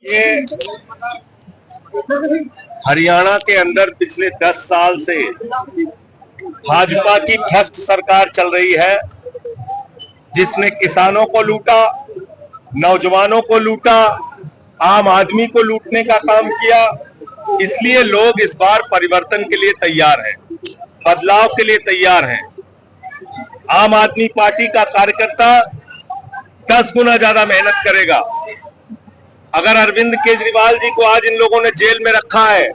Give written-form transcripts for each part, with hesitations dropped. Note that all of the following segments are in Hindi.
ये हरियाणा के अंदर पिछले 10 साल से भाजपा की भ्रष्ट सरकार चल रही है, जिसने किसानों को लूटा, नौजवानों को लूटा, आम आदमी को लूटने का काम किया। इसलिए लोग इस बार परिवर्तन के लिए तैयार हैं, बदलाव के लिए तैयार हैं। आम आदमी पार्टी का कार्यकर्ता 10 गुना ज्यादा मेहनत करेगा। अगर अरविंद केजरीवाल जी को आज इन लोगों ने जेल में रखा है,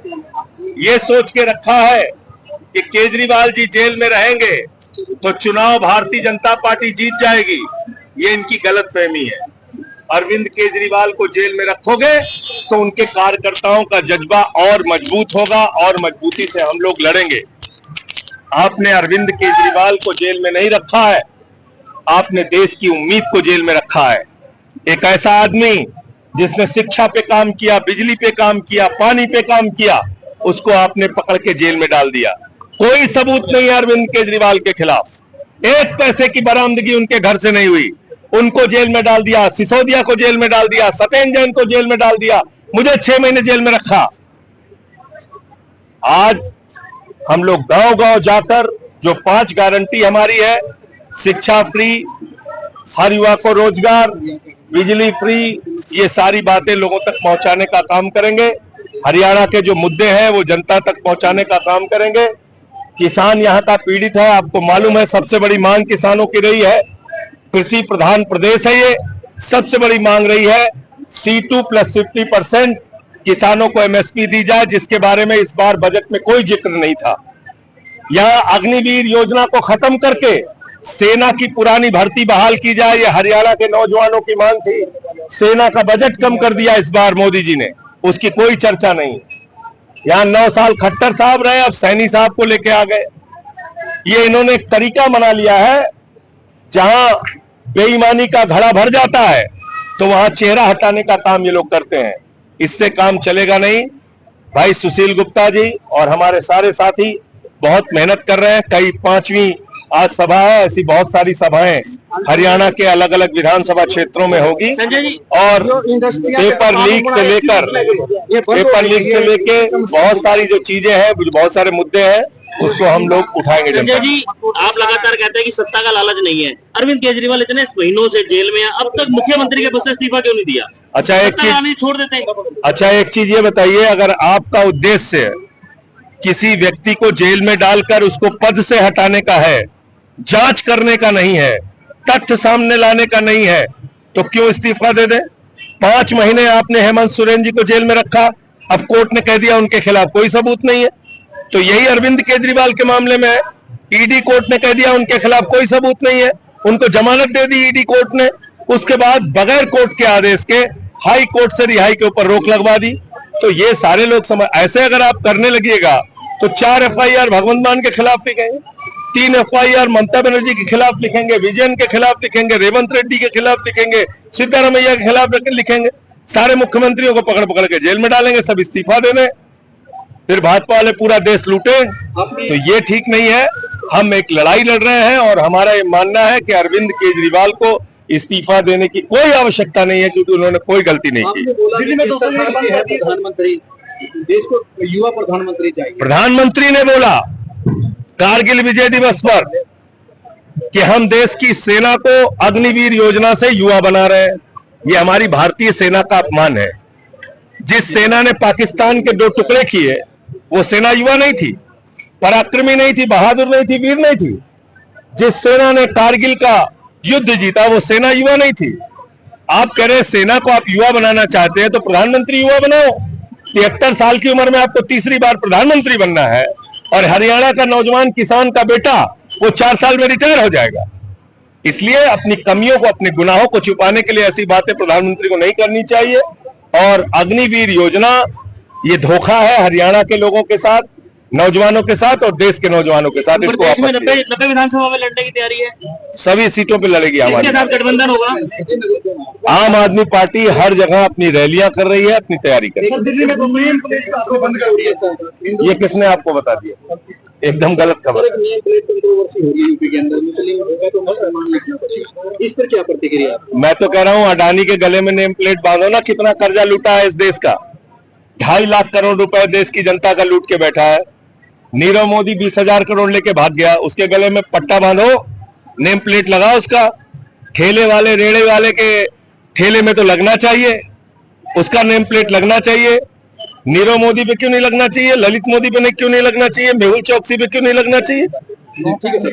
ये सोच के रखा है कि केजरीवाल जी जेल में रहेंगे तो चुनाव भारतीय जनता पार्टी जीत जाएगी, ये इनकी गलतफहमी है। अरविंद केजरीवाल को जेल में रखोगे तो उनके कार्यकर्ताओं का जज्बा और मजबूत होगा और मजबूती से हम लोग लड़ेंगे। आपने अरविंद केजरीवाल को जेल में नहीं रखा है, आपने देश की उम्मीद को जेल में रखा है। एक ऐसा आदमी जिसने शिक्षा पे काम किया, बिजली पे काम किया, पानी पे काम किया, उसको आपने पकड़ के जेल में डाल दिया। कोई सबूत नहीं है अरविंद केजरीवाल के खिलाफ, एक पैसे की बरामदगी उनके घर से नहीं हुई, उनको जेल में डाल दिया। सिसोदिया को जेल में डाल दिया, सत्येंद्र जैन को जेल में डाल दिया, मुझे 6 महीने जेल में रखा। आज हम लोग गांव-गांव जाकर जो 5 गारंटी हमारी है, शिक्षा फ्री, हर युवा को रोजगार, बिजली फ्री, ये सारी बातें लोगों तक पहुंचाने का काम करेंगे। हरियाणा के जो मुद्दे हैं वो जनता तक पहुंचाने का काम करेंगे। किसान यहाँ का पीड़ित है, आपको मालूम है सबसे बड़ी मांग किसानों की रही है। कृषि प्रधान प्रदेश है, ये सबसे बड़ी मांग रही है C2 + 50% किसानों को MSP दी जाए, जिसके बारे में इस बार बजट में कोई जिक्र नहीं था। यहाँ अग्निवीर योजना को खत्म करके सेना की पुरानी भर्ती बहाल की जाए, ये हरियाणा के नौजवानों की मांग थी। सेना का बजट कम कर दिया इस बार मोदी जी ने, उसकी कोई चर्चा नहीं। यहाँ 9 साल खट्टर साहब रहे, अब सैनी साहब को लेके आ गए। ये इन्होंने एक तरीका बना लिया है, जहां बेईमानी का घड़ा भर जाता है तो वहां चेहरा हटाने का काम ये लोग करते हैं। इससे काम चलेगा नहीं। भाई सुशील गुप्ता जी और हमारे सारे साथी बहुत मेहनत कर रहे हैं। कई 5वीं आज सभा है, ऐसी बहुत सारी सभाएं हरियाणा के अलग अलग विधानसभा क्षेत्रों में होगी और पेपर लीक से लेके बहुत सारी जो चीजें हैं, बहुत सारे मुद्दे हैं, उसको हम लोग उठाएंगे। संजय जी, आप लगातार कहते हैं कि सत्ता का लालच नहीं है। अरविंद केजरीवाल इतने महीनों से जेल में है, अब तक मुख्यमंत्री के पद से इस्तीफा क्यों नहीं दिया? अच्छा एक चीज छोड़ देते हैं। अच्छा एक चीज ये बताइए, अगर आपका उद्देश्य किसी व्यक्ति को जेल में डालकर उसको पद से हटाने का है, जांच करने का नहीं है, तथ्य सामने लाने का नहीं है, तो क्यों इस्तीफा दे दे? 5 महीने आपने हेमंत सोरेन जी को जेल में रखा, अब कोर्ट ने कह दिया उनके खिलाफ कोई सबूत नहीं है। तो यही अरविंद केजरीवाल के मामले में है, ईडी कोर्ट ने कह दिया उनके खिलाफ कोई सबूत नहीं है, उनको जमानत दे दी ईडी कोर्ट ने, उसके बाद बगैर कोर्ट के आदेश के हाई कोर्ट से रिहाई के ऊपर रोक लगवा दी। तो ये सारे लोग ऐसे अगर आप करने लगिएगा तो 4 FIR भगवंत मान के खिलाफ लिखेंगे, 3 FIR ममता बनर्जी के खिलाफ लिखेंगे, विजयन के खिलाफ लिखेंगे, रेवंत रेड्डी के खिलाफ लिखेंगे, सिद्धारमैया के खिलाफ लिखेंगे। सारे मुख्यमंत्रियों को पकड़ पकड़ के जेल में डालेंगे, सब इस्तीफा दे दें, फिर भाजपा वाले पूरा देश लूटे। तो ये ठीक नहीं है। हम एक लड़ाई लड़ रहे हैं और हमारा ये मानना है कि अरविंद केजरीवाल को इस्तीफा देने की कोई आवश्यकता नहीं है, क्योंकि उन्होंने कोई गलती नहीं की। दिल्ली में प्रधानमंत्री, देश को युवा प्रधानमंत्री चाहिए। प्रधानमंत्री ने बोला कारगिल विजय दिवस पर कि हम देश की सेना को अग्निवीर योजना से युवा बना रहे हैं। ये हमारी भारतीय सेना का अपमान है। जिस सेना ने पाकिस्तान के 2 टुकड़े किए, वो सेना युवा नहीं थी, पराक्रमी नहीं थी, बहादुर नहीं थी, वीर नहीं थी। जिस सेना ने कारगिल का युद्ध जीता, वो सेना युवा नहीं थी। आप कह रहे सेना को आप युवा बनाना चाहते हैं तो प्रधानमंत्री युवा बनाओ। 73 साल की उम्र में आपको तीसरी बार प्रधानमंत्री बनना है और हरियाणा का नौजवान किसान का बेटा वो 4 साल में रिटायर हो जाएगा। इसलिए अपनी कमियों को, अपने गुनाहों को छुपाने के लिए ऐसी बातें प्रधानमंत्री को नहीं करनी चाहिए। और अग्निवीर योजना ये धोखा है हरियाणा के लोगों के साथ, नौजवानों के साथ और देश के नौजवानों के साथ। इसको 90 विधानसभा में लड़ने की तैयारी है, सभी सीटों पे लड़ेगी हमारे साथ गठबंधन होगा। आम आदमी पार्टी हर जगह अपनी रैलियां कर रही है, अपनी तैयारी कर रही है। दिल्ली में तो बंद कर दिया। ये किसने आपको बता दिया? एकदम गलत खबर। एक नेम प्लेट कंट्रोवर्सी हो रही है यूपी के अंदर, मुस्लिम होगा तो मुसलमान लिखना पड़ेगा, इस पर क्या प्रतिक्रिया आपकी? मैं तो कह रहा हूं अडानी के गले में नेम प्लेट बांधो ना। कितना कर्जा लूटा है इस देश का, 2.5 लाख करोड़ रुपए देश की जनता का लूट के बैठा है। नीरव मोदी 20,000 करोड़ लेके भाग गया, उसके गले में पट्टा बांधो, नेम प्लेट लगाओ उसका। ठेले वाले रेड़े वाले के ठेले में तो लगना चाहिए, उसका नेम प्लेट लगना चाहिए। नीरव मोदी पे क्यों नहीं लगना चाहिए? ललित मोदी पे क्यों नहीं लगना चाहिए? मेहुल चौकसी पे क्यों नहीं लगना चाहिए? ठीक है सर।